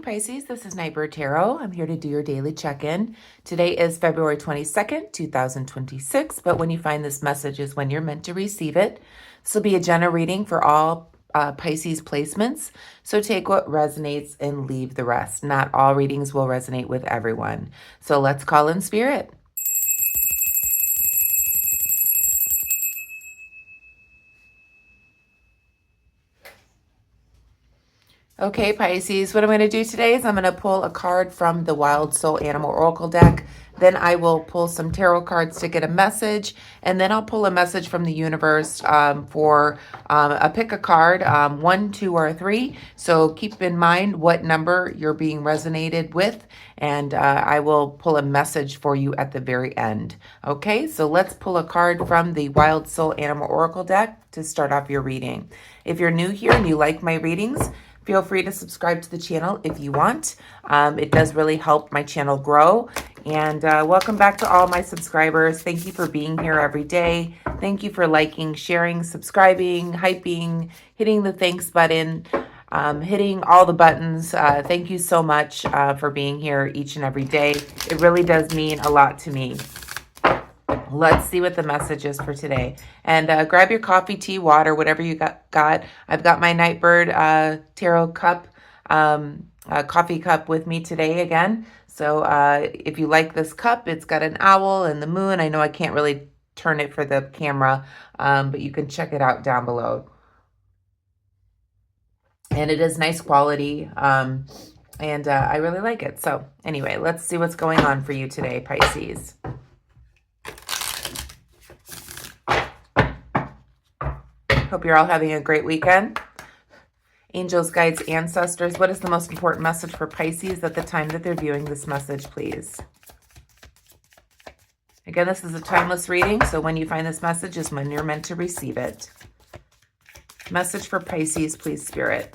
Pisces. This is Nightbird Tarot. I'm here to do your daily check-in. Today is February 22nd, 2026, but when you find this message is when you're meant to receive it. This will be a general reading for all Pisces placements, so take what resonates and leave the rest. Not all readings will resonate with everyone. So let's call in spirit. Okay, Pisces, what I'm going to do today is I'm going to pull a card from the Wild Soul Animal Oracle deck. Then I will pull some tarot cards to get a message, and then I'll pull a message from the universe for a pick a card, 1, 2, or 3. So keep in mind what number you're being resonated with, and I will pull a message for you at the very end. Okay, so let's pull a card from the Wild Soul Animal Oracle deck to start off your reading. If you're new here and you like my readings, feel free to subscribe to the channel if you want. It does really help my channel grow. And welcome back to all my subscribers. Thank you for being here every day. Thank you for liking, sharing, subscribing, hyping, hitting the thanks button, hitting all the buttons. Thank you so much for being here each and every day. It really does mean a lot to me. Let's see what the message is for today. And grab your coffee, tea, water, whatever you got. I've got my Nightbird tarot cup, coffee cup with me today again. So if you like this cup, it's got an owl and the moon. I know I can't really turn it for the camera, but you can check it out down below. And it is nice quality, and I really like it. So anyway, let's see what's going on for you today, Pisces. Hope you're all having a great weekend. Angels, guides, ancestors, what is the most important message for Pisces at the time that they're viewing this message, please? Again, this is a timeless reading, so when you find this message is when you're meant to receive it. Message for Pisces, please, Spirit.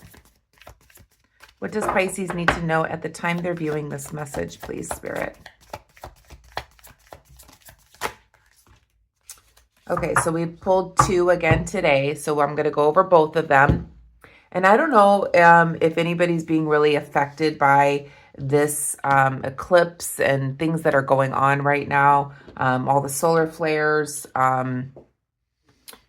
What does Pisces need to know at the time they're viewing this message, please, Spirit? Okay, so we pulled 2 again today, so I'm going to go over both of them. And I don't know if anybody's being really affected by this eclipse and things that are going on right now, all the solar flares.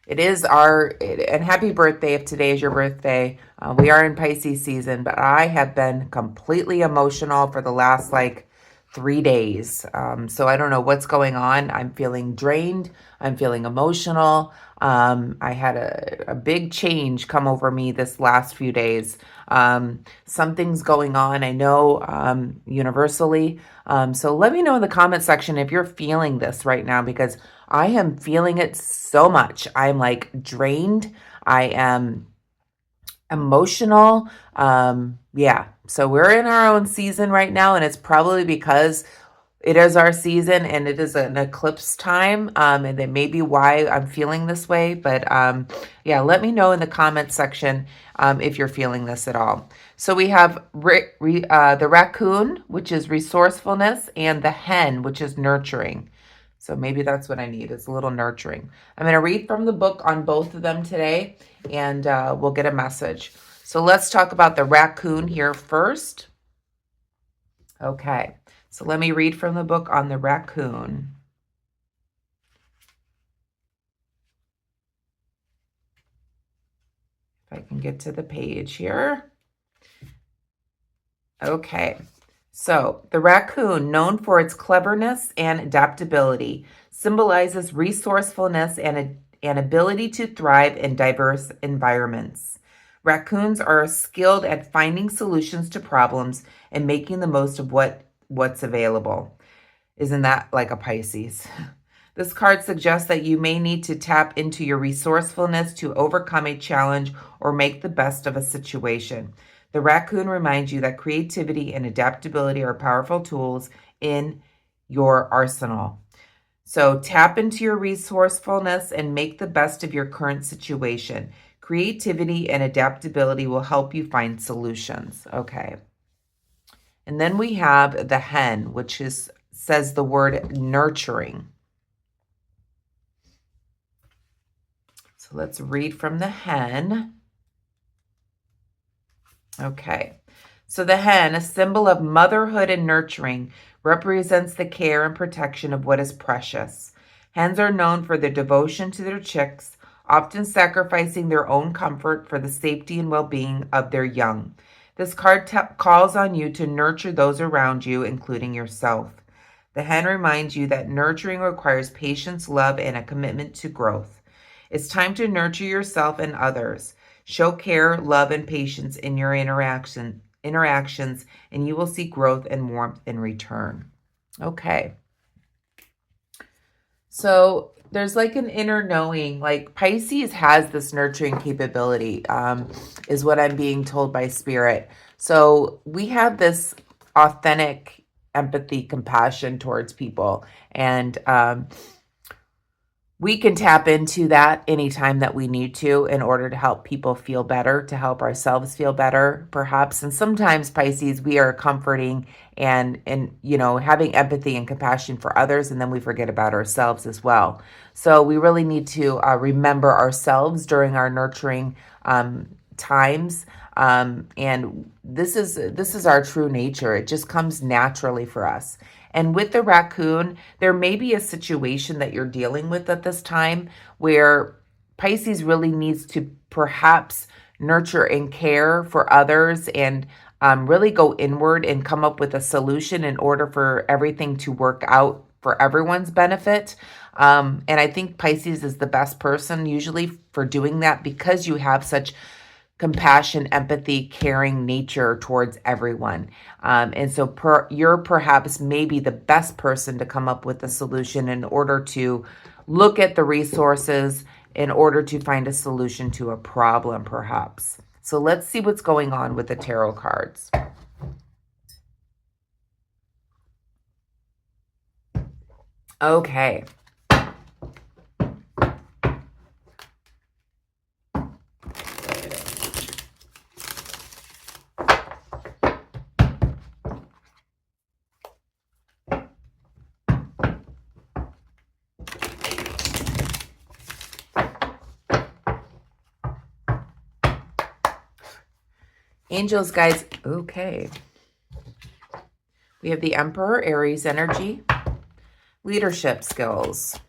It is and happy birthday if today is your birthday. We are in Pisces season, but I have been completely emotional for the last 3 days. So I don't know what's going on. I'm feeling drained. I'm feeling emotional. I had a big change come over me this last few days. Something's going on, I know, universally. So let me know in the comment section if you're feeling this right now, because I am feeling it so much. I'm drained. I am emotional. Yeah. So we're in our own season right now, and it's probably because it is our season and it is an eclipse time, and that may be why I'm feeling this way. But yeah, let me know in the comment section if you're feeling this at all. So we have the raccoon, which is resourcefulness, and the hen, which is nurturing. So maybe that's what I need, is a little nurturing. I'm going to read from the book on both of them today, and we'll get a message. So let's talk about the raccoon here first. Okay, so let me read from the book on the raccoon. If I can get to the page here. Okay, so the raccoon, known for its cleverness and adaptability, symbolizes resourcefulness and an ability to thrive in diverse environments. Raccoons are skilled at finding solutions to problems and making the most of what's available. Isn't that like a Pisces? This card suggests that you may need to tap into your resourcefulness to overcome a challenge or make the best of a situation. The raccoon reminds you that creativity and adaptability are powerful tools in your arsenal. So tap into your resourcefulness and make the best of your current situation. Creativity and adaptability will help you find solutions. Okay. And then we have the hen, which says the word nurturing. So let's read from the hen. Okay. So the hen, a symbol of motherhood and nurturing, represents the care and protection of what is precious. Hens are known for their devotion to their chicks, often sacrificing their own comfort for the safety and well-being of their young. This card calls on you to nurture those around you, including yourself. The hen reminds you that nurturing requires patience, love, and a commitment to growth. It's time to nurture yourself and others. Show care, love, and patience in your interactions, and you will see growth and warmth in return. Okay. So there's like an inner knowing, like Pisces has this nurturing capability, is what I'm being told by Spirit. So we have this authentic empathy, compassion towards people. And we can tap into that anytime that we need to in order to help people feel better, to help ourselves feel better, perhaps. And sometimes, Pisces, we are comforting and having empathy and compassion for others, and then we forget about ourselves as well. So we really need to remember ourselves during our nurturing times. And this is our true nature. It just comes naturally for us. And with the raccoon, there may be a situation that you're dealing with at this time where Pisces really needs to perhaps nurture and care for others and really go inward and come up with a solution in order for everything to work out for everyone's benefit. And I think Pisces is the best person usually for doing that because you have such compassion, empathy, caring nature towards everyone. And so you're perhaps maybe the best person to come up with a solution in order to look at the resources in order to find a solution to a problem, perhaps. So let's see what's going on with the tarot cards. Okay. Angels, guys, okay. We have the Emperor, Aries energy, leadership skills.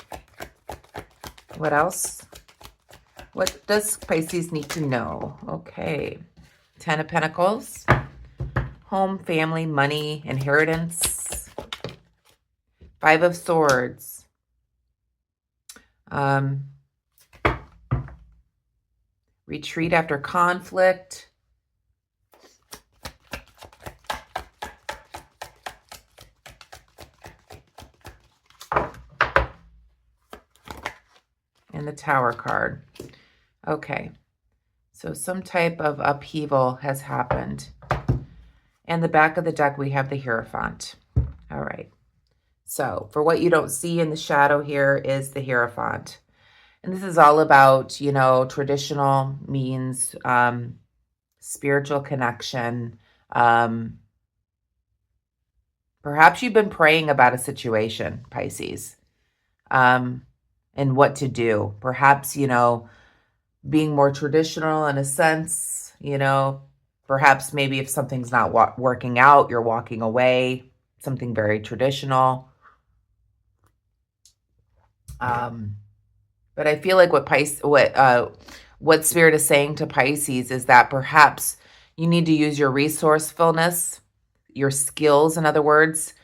What else? What does Pisces need to know? Okay. 10 of Pentacles, home, family, money, inheritance. 5 of Swords. Retreat after conflict. And the Tower card. Okay. So some type of upheaval has happened. And the back of the deck, we have the Hierophant. All right. So for what you don't see in the shadow here is the Hierophant. And this is all about, traditional means, spiritual connection. Perhaps you've been praying about a situation, Pisces, and what to do. Perhaps, being more traditional in a sense, perhaps maybe if something's not working out, you're walking away, something very traditional. But I feel like what Spirit is saying to Pisces is that perhaps you need to use your resourcefulness, your skills, in other words,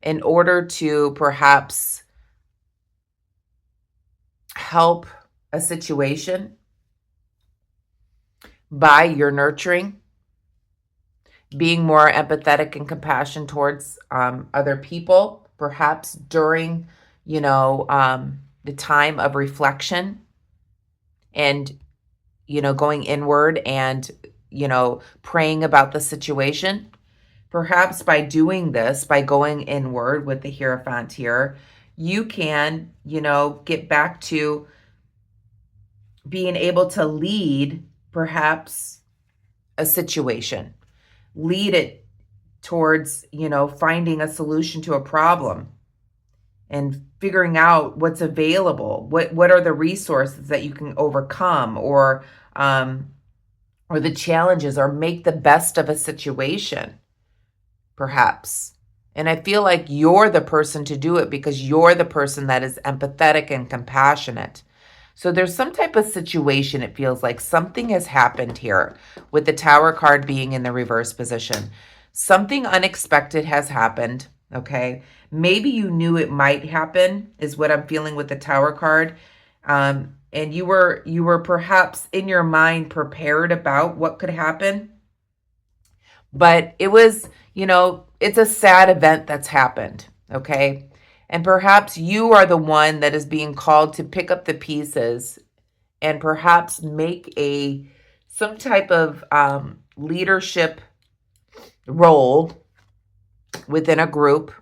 in order to perhaps help a situation by your nurturing, being more empathetic and compassion towards other people, perhaps during, the time of reflection and, going inward and, praying about the situation. Perhaps by doing this, by going inward with the Hierophant here, you can, get back to being able to lead perhaps a situation, lead it towards, finding a solution to a problem and figuring out what's available. What are the resources that you can overcome or or the challenges, or make the best of a situation, perhaps. And I feel like you're the person to do it because you're the person that is empathetic and compassionate. So there's some type of situation, it feels like something has happened here with the Tower card being in the reverse position. Something unexpected has happened, okay? Maybe you knew it might happen is what I'm feeling with the Tower card. And you were perhaps in your mind prepared about what could happen. But it was, it's a sad event that's happened, okay? And perhaps you are the one that is being called to pick up the pieces and perhaps make some type of leadership role within a group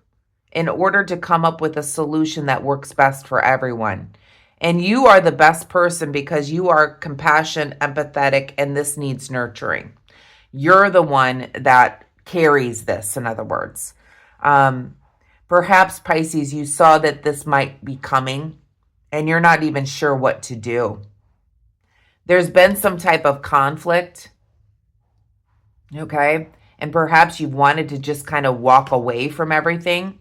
in order to come up with a solution that works best for everyone. And you are the best person because you are compassionate, empathetic, and this needs nurturing. You're the one that carries this, in other words. Perhaps, Pisces, you saw that this might be coming and you're not even sure what to do. There's been some type of conflict, okay? And perhaps you've wanted to just kind of walk away from everything.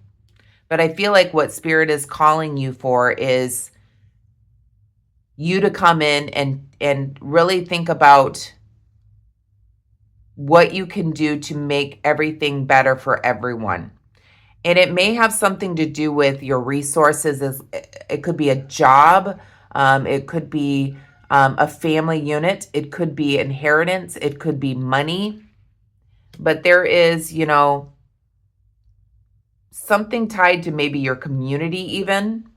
But I feel like what Spirit is calling you for is you to come in and really think about what you can do to make everything better for everyone. And it may have something to do with your resources. It could be a job. It could be a family unit. It could be inheritance. It could be money. But there is, something tied to maybe your community even.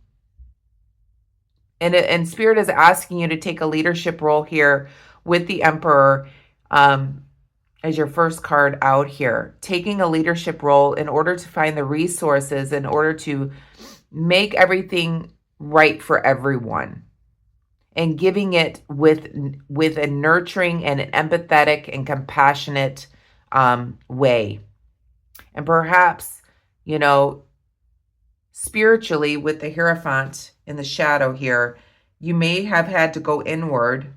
And Spirit is asking you to take a leadership role here with the Emperor as your first card out here. Taking a leadership role in order to find the resources, in order to make everything right for everyone. And giving it with a nurturing and an empathetic and compassionate way. And perhaps, spiritually with the Hierophant in the shadow here, you may have had to go inward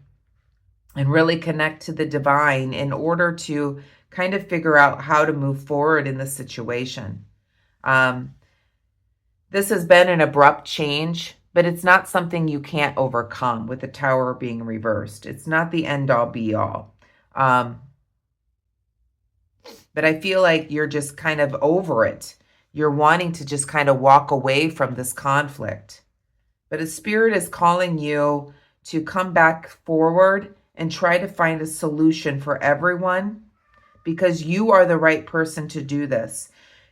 and really connect to the divine in order to kind of figure out how to move forward in the situation. This has been an abrupt change, but it's not something you can't overcome with the Tower being reversed. It's not the end-all be-all. But I feel like you're just kind of over it. You're wanting to just kind of walk away from this conflict. But a Spirit is calling you to come back forward and try to find a solution for everyone because you are the right person to do this.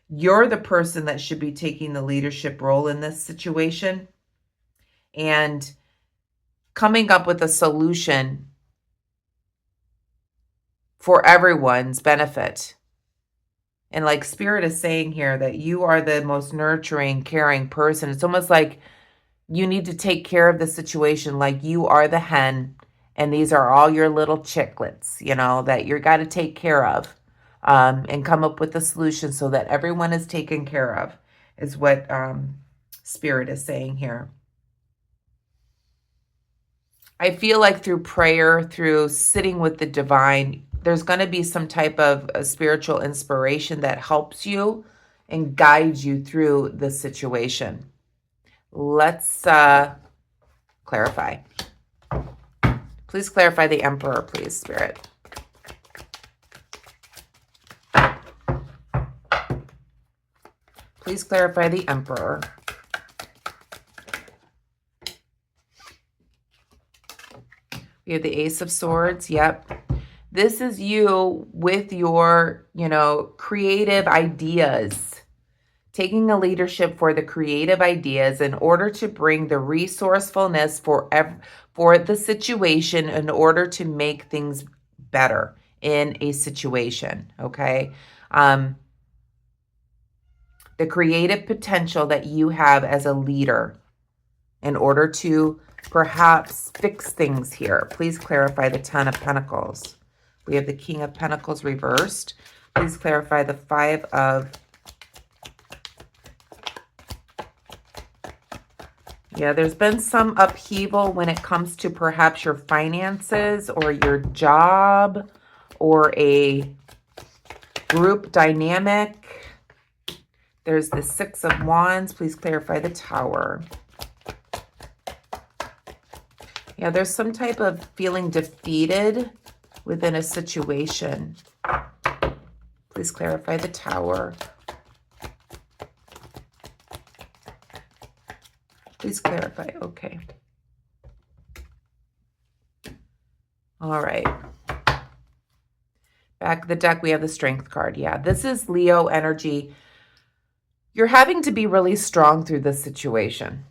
You're the person that should be taking the leadership role in this situation and coming up with a solution for everyone's benefit. And like Spirit is saying here that you are the most nurturing, caring person. It's almost like you need to take care of the situation like you are the hen and these are all your little chicklets, that you got to take care of and come up with a solution so that everyone is taken care of is what Spirit is saying here. I feel like through prayer, through sitting with the divine, there's going to be some type of a spiritual inspiration that helps you and guides you through the situation. Let's clarify. Please clarify the Emperor, please, Spirit. Please clarify the Emperor. We have the Ace of Swords. Yep. This is you with your, creative ideas. Taking a leadership for the creative ideas in order to bring the resourcefulness for the situation in order to make things better in a situation, okay? The creative potential that you have as a leader in order to perhaps fix things here. Please clarify the Ten of Pentacles. We have the King of Pentacles reversed. Please clarify the Five of... Yeah, there's been some upheaval when it comes to perhaps your finances or your job or a group dynamic. There's the Six of Wands. Please clarify the Tower. Yeah, there's some type of feeling defeated within a situation. Please clarify the Tower. Please clarify. Okay. All right. Back of the deck, we have the Strength card. Yeah, this is Leo energy. You're having to be really strong through this situation.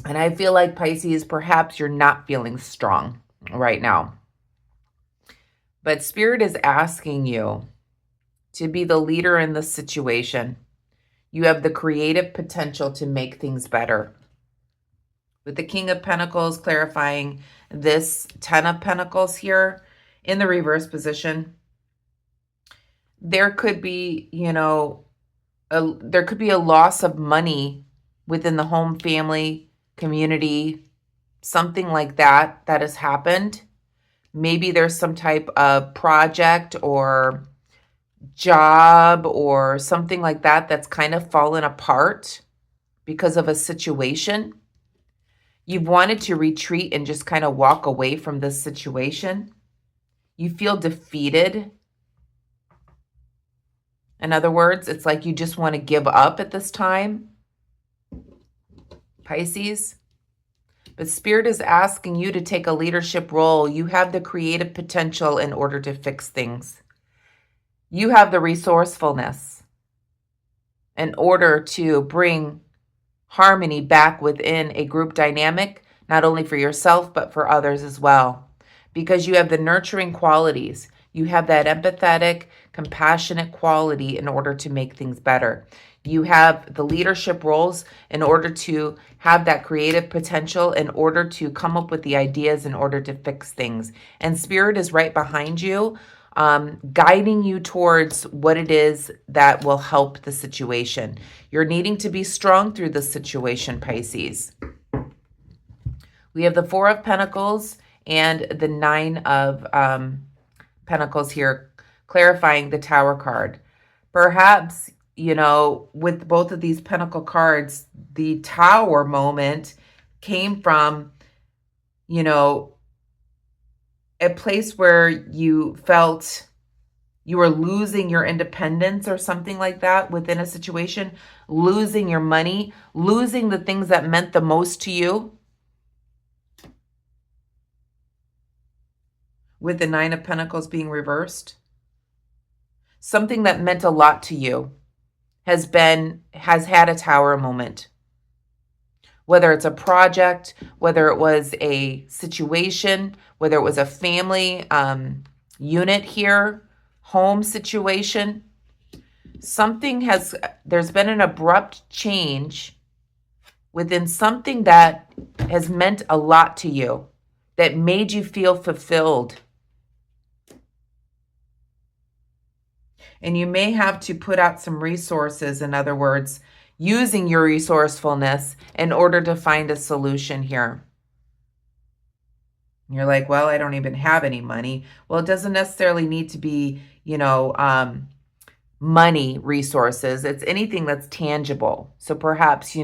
And I feel like, Pisces, perhaps you're not feeling strong right now. But Spirit is asking you to be the leader in this situation. You have the creative potential to make things better. With the King of Pentacles clarifying this 10 of Pentacles here in the reverse position, there could be, there could be a loss of money within the home, family, community, something like that has happened. Maybe there's some type of project or job or something like that that's kind of fallen apart because of a situation. You've wanted to retreat and just kind of walk away from this situation. You feel defeated. In other words, it's like you just want to give up at this time, Pisces. But Spirit is asking you to take a leadership role. You have the creative potential in order to fix things. You have the resourcefulness in order to bring harmony back within a group dynamic, not only for yourself, but for others as well. Because you have the nurturing qualities. You have that empathetic, compassionate quality in order to make things better. You have the leadership roles in order to have that creative potential, in order to come up with the ideas, in order to fix things. And Spirit is right behind you, guiding you towards what it is that will help the situation. You're needing to be strong through this situation, Pisces. We have the Four of Pentacles and the Nine of Pentacles here, clarifying the Tower card. Perhaps, with both of these Pentacle cards, the Tower moment came from, a place where you felt you were losing your independence or something like that within a situation, losing your money, losing the things that meant the most to you. With the Nine of Pentacles being reversed, something that meant a lot to you has had a Tower moment. Whether it's a project, whether it was a situation, whether it was a family unit here, home situation, there's been an abrupt change within something that has meant a lot to you, that made you feel fulfilled. And you may have to put out some resources, in other words, using your resourcefulness in order to find a solution here. You're like, well, I don't even have any money. Well, it doesn't necessarily need to be, money resources. It's anything that's tangible. So perhaps,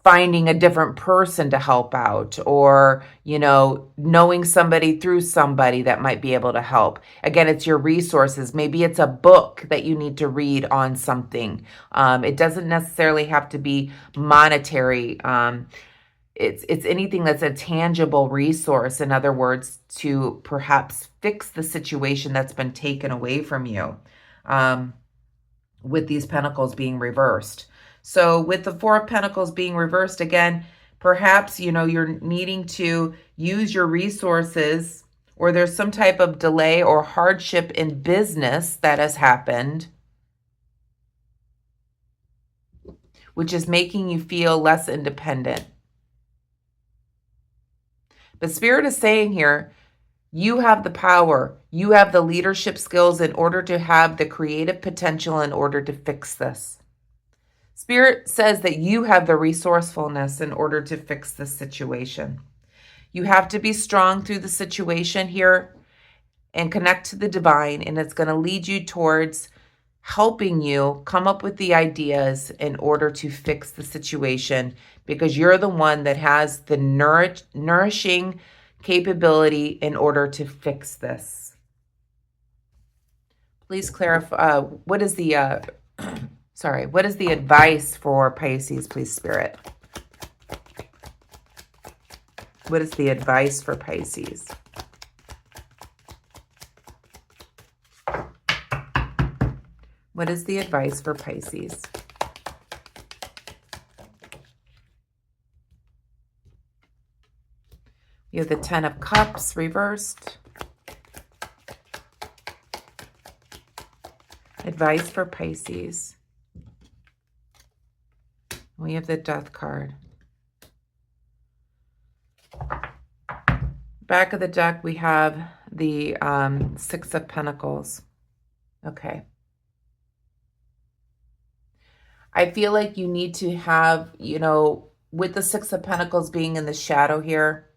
finding a different person to help out, or, knowing somebody through somebody that might be able to help. Again, it's your resources. Maybe it's a book that you need to read on something. It doesn't necessarily have to be monetary. It's anything that's a tangible resource, in other words, to perhaps fix the situation that's been taken away from you, with these Pentacles being reversed. So with the Four of Pentacles being reversed again, perhaps, you're needing to use your resources, or there's some type of delay or hardship in business that has happened, which is making you feel less independent. But Spirit is saying here, you have the power, you have the leadership skills in order to have the creative potential in order to fix this. Spirit says that you have the resourcefulness in order to fix this situation. You have to be strong through the situation here and connect to the divine, and it's going to lead you towards helping you come up with the ideas in order to fix the situation, because you're the one that has the nourishing capability in order to fix this. Please clarify, what is the what is the advice for Pisces, please, Spirit? What is the advice for Pisces? What is the advice for Pisces? You have the Ten of Cups reversed. Advice for Pisces. We have the Death card. Back of the deck, we have the Six of Pentacles. Okay. I feel like you need to have, with the Six of Pentacles being in the shadow here,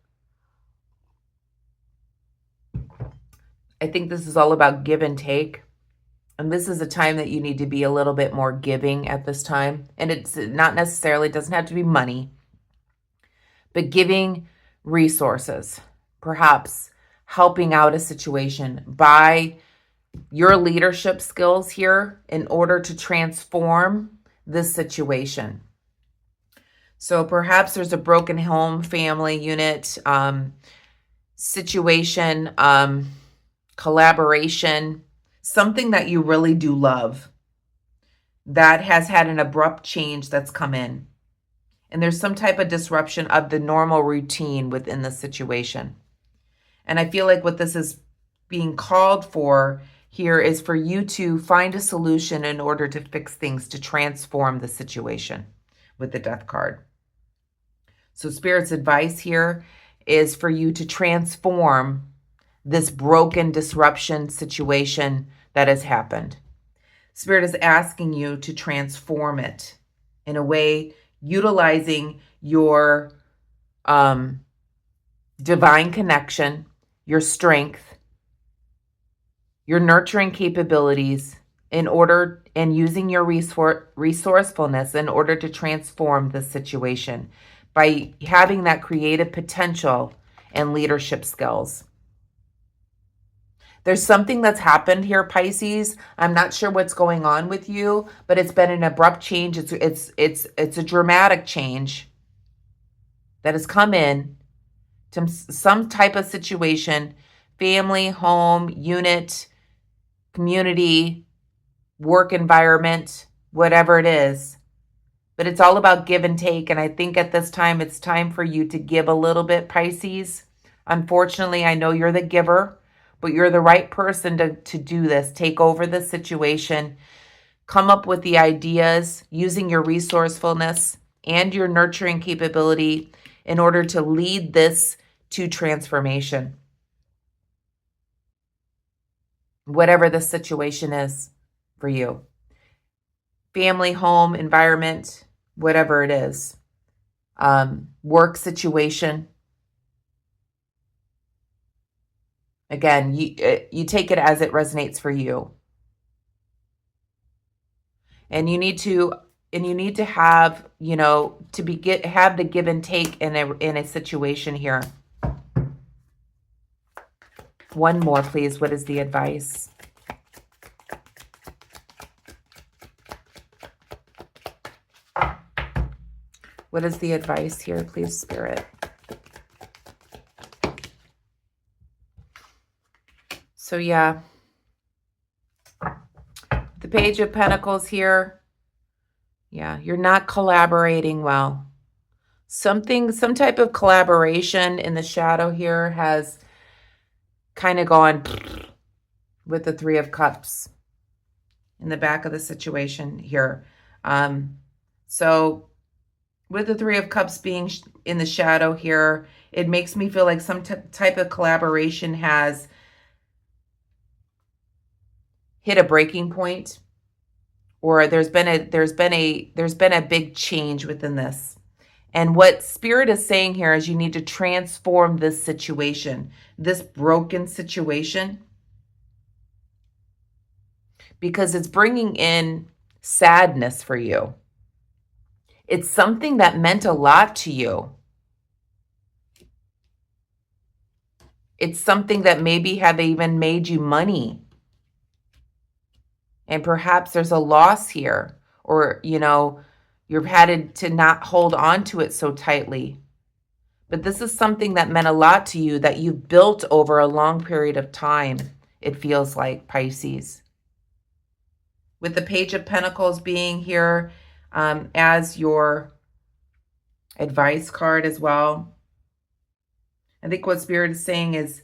I think this is all about give and take. And this is a time that you need to be a little bit more giving at this time. And it's not necessarily, doesn't have to be money, but giving resources, perhaps helping out a situation by your leadership skills here in order to transform this situation. So perhaps there's a broken home, family unit, situation, collaboration, something that you really do love that has had an abrupt change that's come in. And there's some type of disruption of the normal routine within the situation. And I feel like what this is being called for here is for you to find a solution in order to fix things, to transform the situation with the Death card. So Spirit's advice here is for you to transform this broken disruption situation that has happened. Spirit is asking you to transform it in a way utilizing your divine connection, your strength, your nurturing capabilities in order, and using your resourcefulness in order to transform the situation by having that creative potential and leadership skills. There's something that's happened here, Pisces. I'm not sure what's going on with you, but it's been an abrupt change. It's a dramatic change that has come in to some type of situation, family, home, unit, community, work environment, whatever it is. But it's all about give and take. And I think at this time, it's time for you to give a little bit, Pisces. Unfortunately, I know you're the giver, but you're the right person to do this. Take over the situation. Come up with the ideas using your resourcefulness and your nurturing capability in order to lead this to transformation. Whatever the situation is for you. Family, home, environment, whatever it is. Work situation. Again, you take it as it resonates for you. And you need to have, have the give and take in a situation here. One more, please. What is the advice? What is the advice here, please, Spirit? So yeah, the Page of Pentacles here. Yeah, you're not collaborating well. Some type of collaboration in the shadow here has kind of gone with the Three of Cups in the back of the situation here. So with the Three of Cups being in the shadow here, it makes me feel like some type of collaboration has hit a breaking point, or there's been a big change within this. And what Spirit is saying here is you need to transform this situation, this broken situation, because it's bringing in sadness for you. It's something that meant a lot to you. It's something that maybe have even made you money. And perhaps there's a loss here, or, you've had to not hold on to it so tightly. But this is something that meant a lot to you that you've built over a long period of time, it feels like, Pisces. With the Page of Pentacles being here as your advice card as well. I think what Spirit is saying is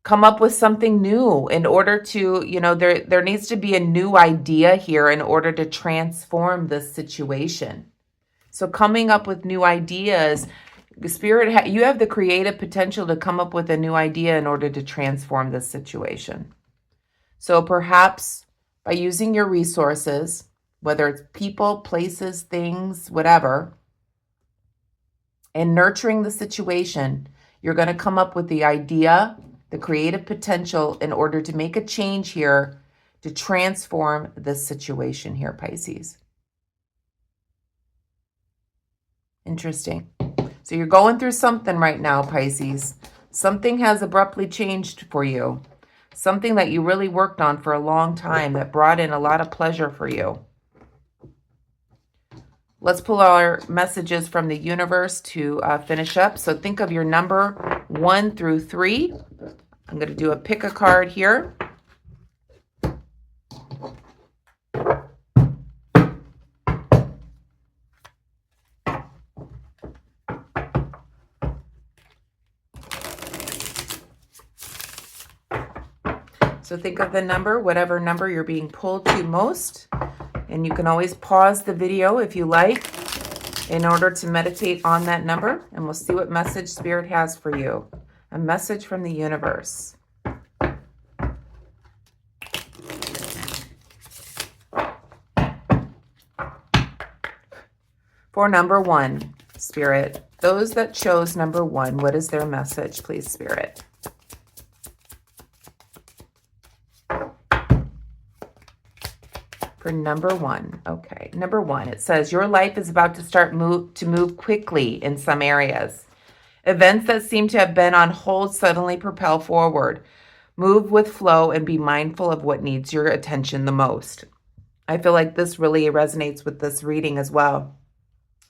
come up with something new in order to, there needs to be a new idea here in order to transform this situation. So coming up with new ideas, Spirit, you have the creative potential to come up with a new idea in order to transform this situation. So perhaps by using your resources, whether it's people, places, things, whatever, and nurturing the situation, you're going to come up with the idea, the creative potential in order to make a change here to transform this situation here, Pisces. Interesting. So you're going through something right now, Pisces. Something has abruptly changed for you. Something that you really worked on for a long time that brought in a lot of pleasure for you. Let's pull our messages from the universe to finish up. So think of your number 1 through 3. I'm going to do a pick a card here. So think of the number, whatever number you're being pulled to most. And you can always pause the video if you like in order to meditate on that number. And we'll see what message Spirit has for you. A message from the universe. For number 1, Spirit. Those that chose number 1, what is their message, please, Spirit? For number 1. Okay. Number 1, it says your life is about to start to move quickly in some areas. Events that seem to have been on hold suddenly propel forward. Move with flow and be mindful of what needs your attention the most. I feel like this really resonates with this reading as well.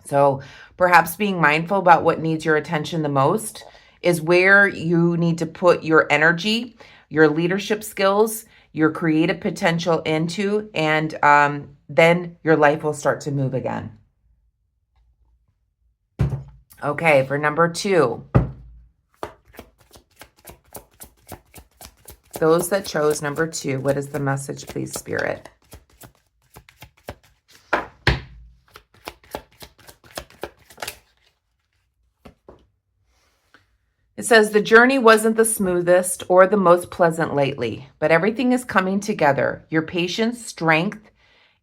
So perhaps being mindful about what needs your attention the most is where you need to put your energy, your leadership skills, your creative potential into, and then your life will start to move again. Okay, for number 2. Those that chose number 2, what is the message, please, Spirit? It says, the journey wasn't the smoothest or the most pleasant lately, but everything is coming together. Your patience, strength,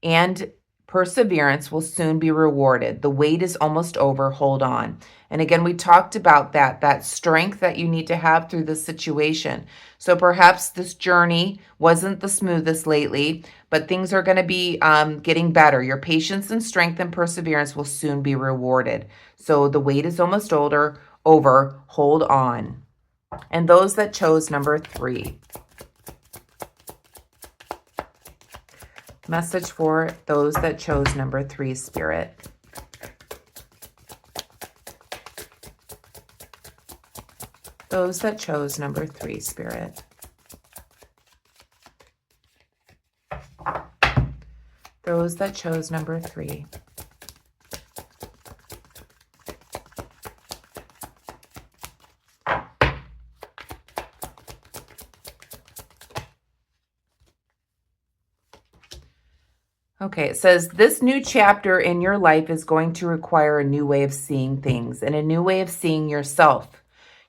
and perseverance will soon be rewarded. The wait is almost over. Hold on. And again, we talked about that strength that you need to have through this situation. So perhaps this journey wasn't the smoothest lately, but things are going to be getting better. Your patience and strength and perseverance will soon be rewarded. So the wait is almost over. Hold on. And those that chose number 3. Message for those that chose number 3, Spirit. Those that chose number 3, Spirit. Those that chose number 3. Okay, it says, this new chapter in your life is going to require a new way of seeing things and a new way of seeing yourself.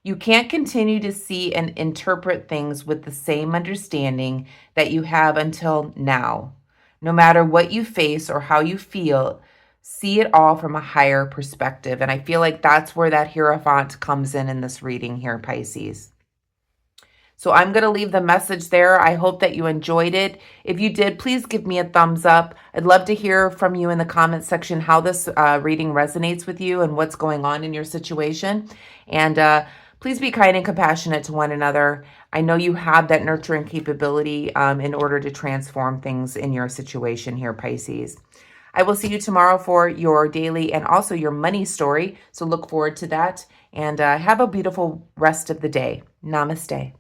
You can't continue to see and interpret things with the same understanding that you have until now. No matter what you face or how you feel, see it all from a higher perspective. And I feel like that's where that Hierophant comes in this reading here, Pisces. So I'm going to leave the message there. I hope that you enjoyed it. If you did, please give me a thumbs up. I'd love to hear from you in the comment section how this reading resonates with you and what's going on in your situation. And please be kind and compassionate to one another. I know you have that nurturing capability in order to transform things in your situation here, Pisces. I will see you tomorrow for your daily and also your money story. So look forward to that and have a beautiful rest of the day. Namaste.